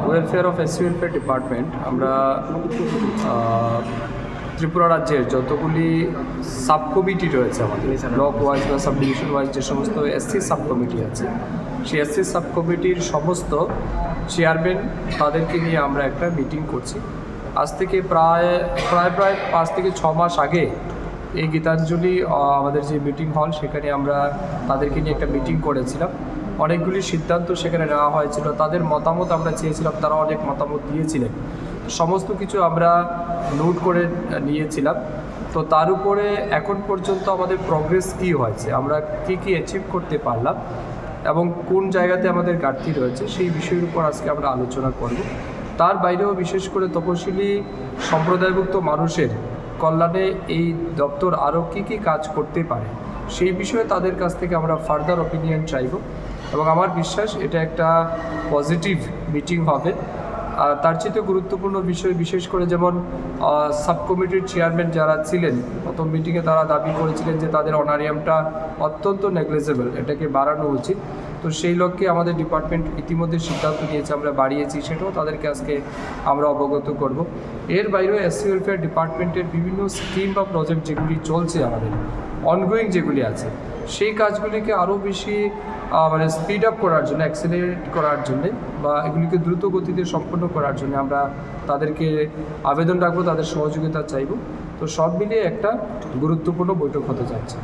Welfare of SC welfare department আমরা ত্রিপুরা রাজ্যের যতগুলি সাব কমিটি রয়েছে আমাদের ব্লক ওয়াইজ বা সাব ডিভিশন ওয়াইজ যে সমস্ত এসসি সাব কমিটি আছে, সেই এসসি সাব কমিটির সমস্ত চেয়ারম্যান তাদেরকে নিয়ে আমরা একটা মিটিং করছি। আজ থেকে প্রায় 5 থেকে 6 মাস আগে এই গীতাঞ্জলি আমাদের যে মিটিং হল সেখানে আমরা তাদেরকে নিয়ে একটা মিটিং করেছিলাম। অনেকগুলি সিদ্ধান্ত সেখানে নেওয়া হয়েছিল, তাদের মতামত আমরা চেয়েছিলাম, তারা অনেক মতামত দিয়েছিলেন, সমস্ত কিছু আমরা নোট করে নিয়েছিলাম। তো তার উপরে এখন পর্যন্ত আমাদের প্রোগ্রেস কী হয়েছে, আমরা কী অ্যাচিভ করতে পারলাম এবং কোন জায়গাতে আমাদের ঘাটতি রয়েছে সেই বিষয়ের উপর আজকে আমরা আলোচনা করব। তার বাইরেও বিশেষ করে তপশিলি সম্প্রদায়ভুক্ত মানুষের কল্যাণে এই দপ্তর আরও কী কাজ করতে পারে সেই বিষয়ে তাদের কাছ থেকে আমরা ফার্দার ওপিনিয়ন চাইব এবং আমার বিশ্বাস এটা একটা পজিটিভ মিটিং হবে। তার চেয়ে গুরুত্বপূর্ণ বিষয় বিশেষ করে যেমন সাব কমিটির চেয়ারম্যান যারা ছিলেন প্রথম মিটিংয়ে তারা দাবি করেছিলেন যে তাদের অনারিয়ামটা অত্যন্ত নেগলিজেবল, এটাকে বাড়ানো উচিত। তো সেই লক্ষ্যে আমাদের ডিপার্টমেন্ট ইতিমধ্যে সিদ্ধান্ত নিয়েছে, আমরা বাড়িয়েছি, সেটাও তাদেরকে আজকে আমরা অবগত করব। এর বাইরেও এসসি ওয়েলফেয়ার ডিপার্টমেন্টের বিভিন্ন স্কিম বা প্রজেক্ট যেগুলি চলছে আমাদের অনগোয়িং যেগুলি আছে সেই কাজগুলিকে আরও বেশি মানে স্পিড আপ করার জন্য, অ্যাক্সেলারেট করার জন্যে বা এগুলিকে দ্রুত গতিতে সম্পন্ন করার জন্য আমরা তাদেরকে আবেদন রাখবো, তাদের সহযোগিতা চাইব। তো সব মিলিয়ে একটা গুরুত্বপূর্ণ বৈঠক হতে যাচ্ছে।